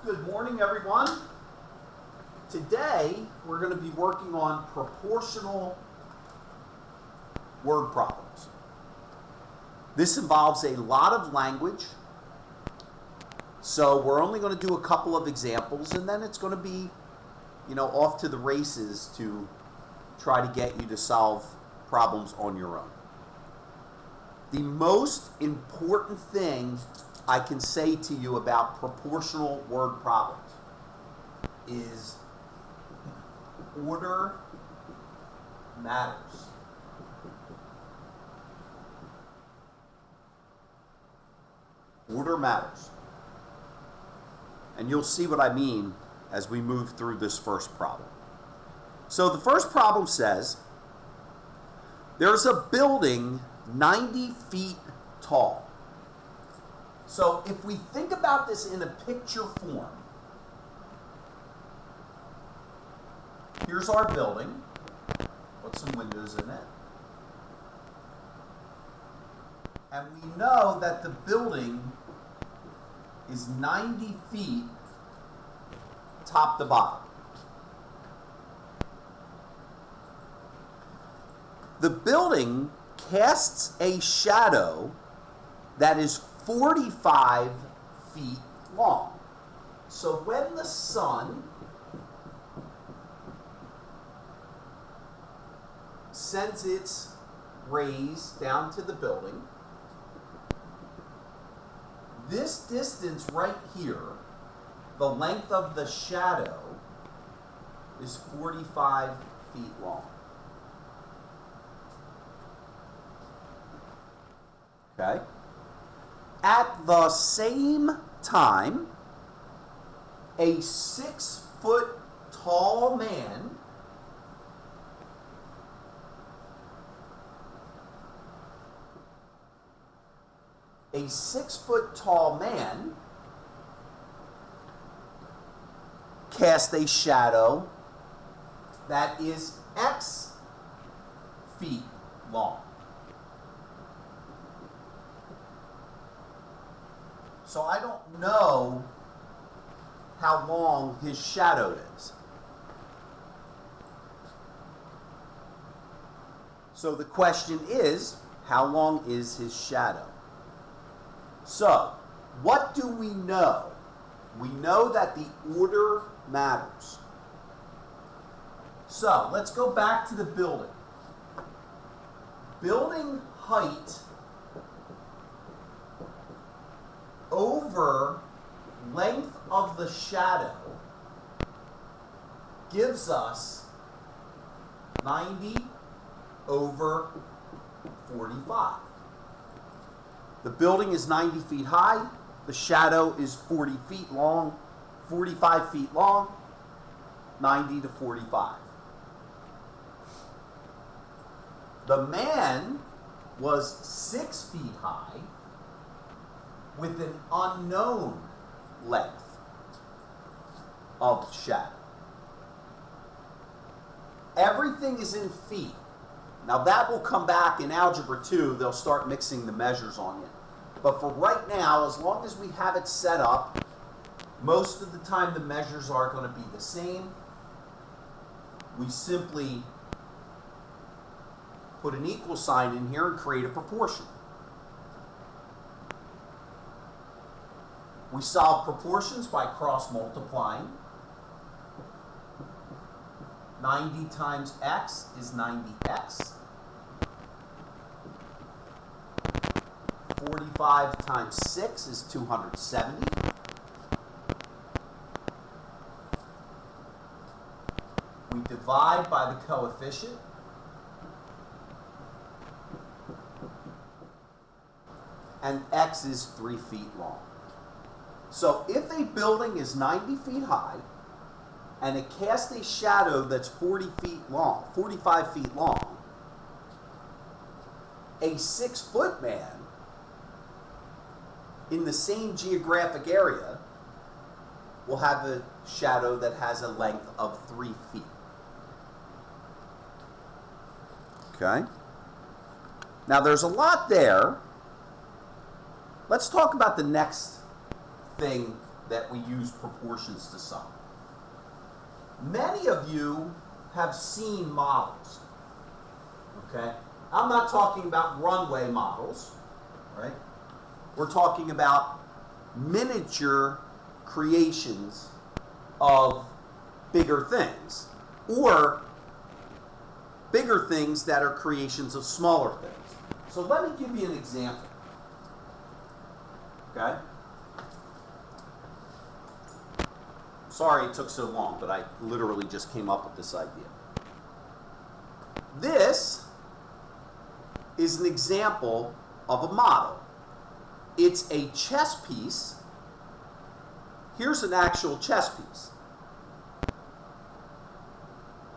Good morning, everyone. Today, we're going to be working on proportional word problems. This involves a lot of language, so we're only going to do a couple of examples, and then it's going to be, off to the races to try to get you to solve problems on your own. The most important thing I can say to you about proportional word problems is order matters. Order matters. And you'll see what I mean as we move through this first problem. So the first problem says, there's a building 90 feet tall. So if we think about this in a picture form, here's our building. Put some windows in it. And we know that the building is 90 feet top to bottom. The building casts a shadow that is 45 feet long. So when the sun sends its rays down to the building, this distance right here, the length of the shadow, is 45 feet long. Okay? At the same time, a 6-foot tall man cast a shadow that is X feet long. So I don't know how long his shadow is. So the question is, how long is his shadow? So, what do we know? We know that the order matters. So, let's go back to the building. Building height over length of the shadow gives us 90 over 45. The building is 90 feet high. The shadow is 40 feet long, 45 feet long, 90 to 45. The man was 6 feet high with an unknown length of shadow. Everything is in feet. Now that will come back in Algebra 2. They'll start mixing the measures on you. But for right now, as long as we have it set up, most of the time the measures are going to be the same. We simply put an equal sign in here and create a proportion. We solve proportions by cross multiplying. 90 times x is 90x. 45 times 6 is 270. We divide by the coefficient. And x is 3 feet long. So if a building is 90 feet high and it casts a shadow that's 45 feet long, a 6-foot man in the same geographic area will have a shadow that has a length of 3 feet. Okay? Now there's a lot there. Let's talk about the next thing that we use proportions to some. Many of you have seen models, okay? I'm not talking about runway models, right? We're talking about miniature creations of bigger things, or bigger things that are creations of smaller things. So let me give you an example, okay? Sorry it took so long, but I literally just came up with this idea. This is an example of a model. It's a chess piece. Here's an actual chess piece.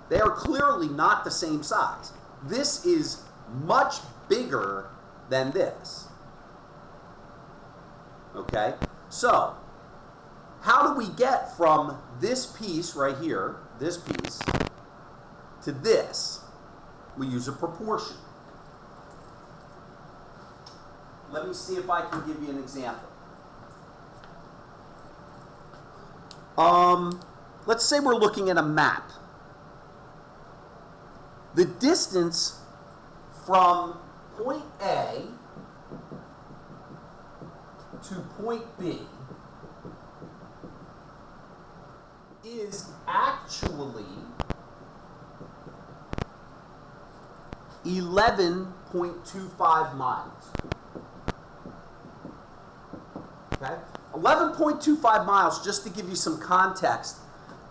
They are clearly not the same size. This is much bigger than this. Okay? So, how do we get from this piece right here, this piece, to this? We use a proportion. Let me see if I can give you an example. Let's say we're looking at a map. The distance from point A to point B is actually 11.25 miles. Okay? 11.25 miles, just to give you some context,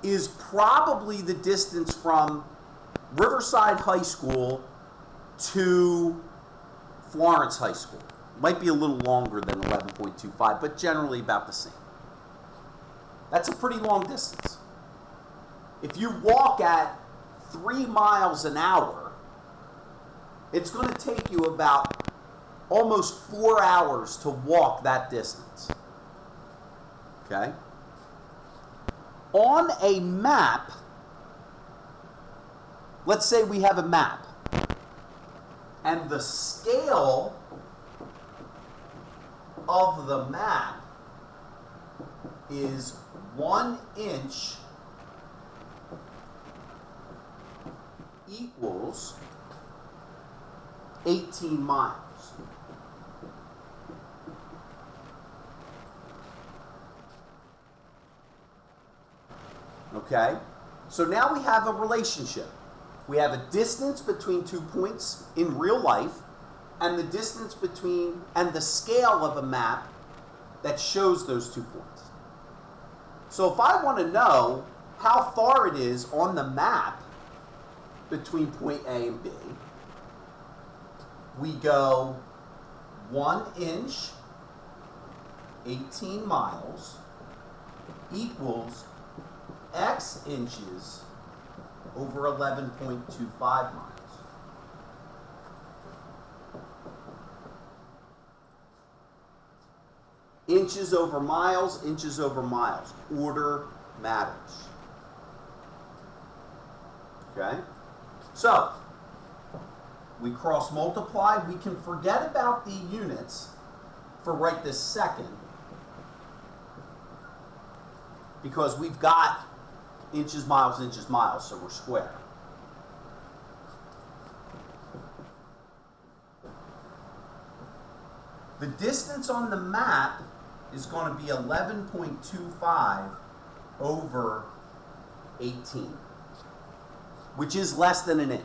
is probably the distance from Riverside High School to Florence High School. Might be a little longer than 11.25, but generally about the same. That's a pretty long distance. If you walk at 3 miles an hour, it's going to take you about almost 4 hours to walk that distance. Okay? On a map, let's say we have a map, and the scale of the map is 1 inch equals 18 miles. Okay? So now we have a relationship. We have a distance between 2 points in real life, and the distance between, and the scale of a map that shows those 2 points. So if I want to know how far it is on the map between point A and B, we go 1 inch, 18 miles, equals X inches over 11.25 miles. Inches over miles, inches over miles. Order matters. Okay? So, we cross multiply. We can forget about the units for right this second, because we've got inches, miles, so we're square. The distance on the map is going to be 11.25 over 18, which is less than an inch.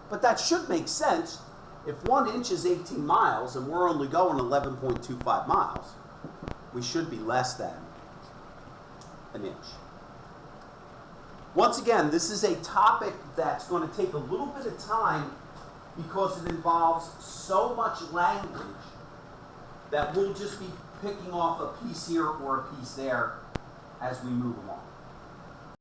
But that should make sense. If 1 inch is 18 miles and we're only going 11.25 miles, we should be less than an inch. Once again, this is a topic that's going to take a little bit of time because it involves so much language that we'll just be picking off a piece here or a piece there as we move along.